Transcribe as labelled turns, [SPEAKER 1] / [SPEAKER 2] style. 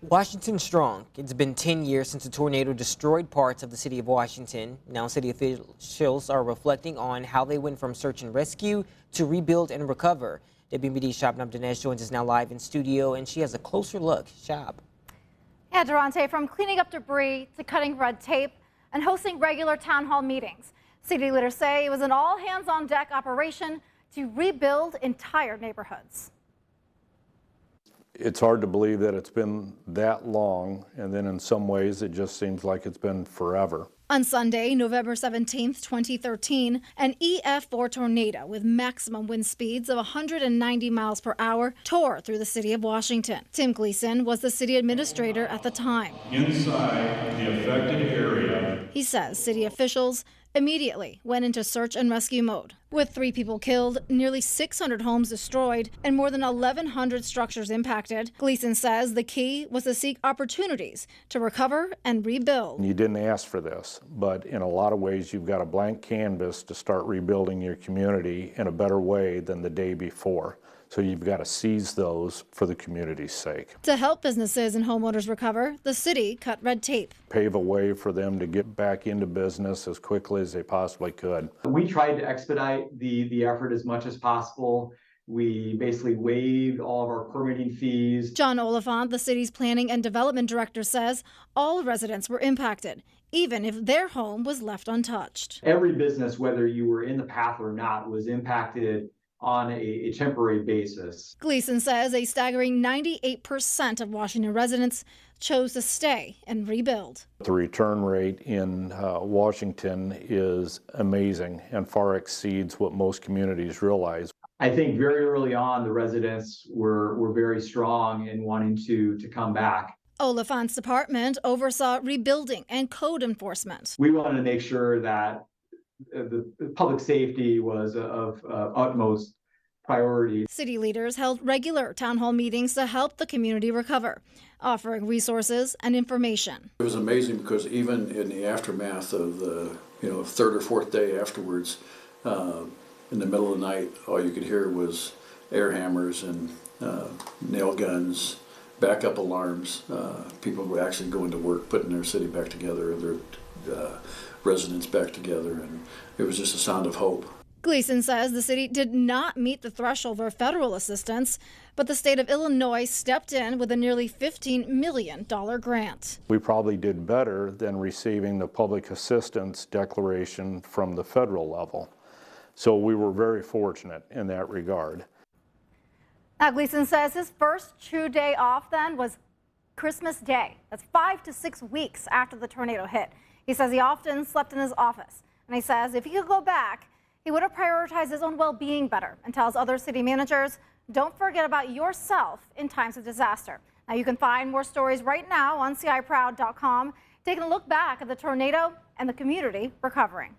[SPEAKER 1] Washington strong. It's been 10 years since a tornado destroyed parts of the city of Washington. Now city officials are reflecting on how they went from search and rescue to rebuild and recover. WBD's Shabnam Dinesh joins us now live in studio, and she has a closer look. Shab.
[SPEAKER 2] Yeah, Durante, from cleaning up debris to cutting red tape and hosting regular town hall meetings, city leaders say it was an all hands on deck operation to rebuild entire neighborhoods.
[SPEAKER 3] It's hard to believe that it's been that long, and then in some ways it just seems like it's been forever.
[SPEAKER 2] On Sunday, November 17th, 2013, an EF4 tornado with maximum wind speeds of 190 miles per hour tore through the city of Washington. Tim Gleason was the city administrator at the time.
[SPEAKER 4] Inside the affected area,
[SPEAKER 2] he says city officials immediately went into search and rescue mode. With 3 people killed, nearly 600 homes destroyed, and more than 1,100 structures impacted, Gleason says the key was to seek opportunities to recover and rebuild.
[SPEAKER 3] You didn't ask for this, but in a lot of ways you've got a blank canvas to start rebuilding your community in a better way than the day before. So you've got to seize those for the community's sake.
[SPEAKER 2] To help businesses and homeowners recover, the city cut red tape.
[SPEAKER 3] Pave a way for them to get back into business as quickly as they possibly could.
[SPEAKER 5] We tried to expedite the effort as much as possible. We basically waived all of our permitting fees.
[SPEAKER 2] John Oliphant, the city's planning and development director, says all residents were impacted, even if their home was left untouched.
[SPEAKER 5] Every business, whether you were in the path or not, was impacted on a temporary basis.
[SPEAKER 2] Gleason says a staggering 98% of Washington residents chose to stay and rebuild.
[SPEAKER 3] The return rate in Washington is amazing and far exceeds what most communities realize.
[SPEAKER 5] I think very early on, the residents were very strong in wanting to come back.
[SPEAKER 2] Oliphant's department oversaw rebuilding and code enforcement.
[SPEAKER 5] We wanted to make sure that the public safety was of utmost priority.
[SPEAKER 2] City leaders held regular town hall meetings to help the community recover, offering resources and information.
[SPEAKER 6] It was amazing because even in the aftermath of the third or fourth day afterwards, in the middle of the night, all you could hear was air hammers and nail guns, backup alarms. People were actually going to work, putting their city back together, their residents back together, and it was just a sound of hope.
[SPEAKER 2] Gleason says the city did not meet the threshold for federal assistance, but the state of Illinois stepped in with a nearly $15 million grant.
[SPEAKER 3] We probably did better than receiving the public assistance declaration from the federal level. So we were very fortunate in that regard.
[SPEAKER 2] Now, Gleason says his first true day off then was Christmas Day. That's 5 to 6 weeks after the tornado hit. He says he often slept in his office, and he says if he could go back, he would have prioritized his own well-being better, and tells other city managers, don't forget about yourself in times of disaster. Now, you can find more stories right now on CIProud.com, taking a look back at the tornado and the community recovering.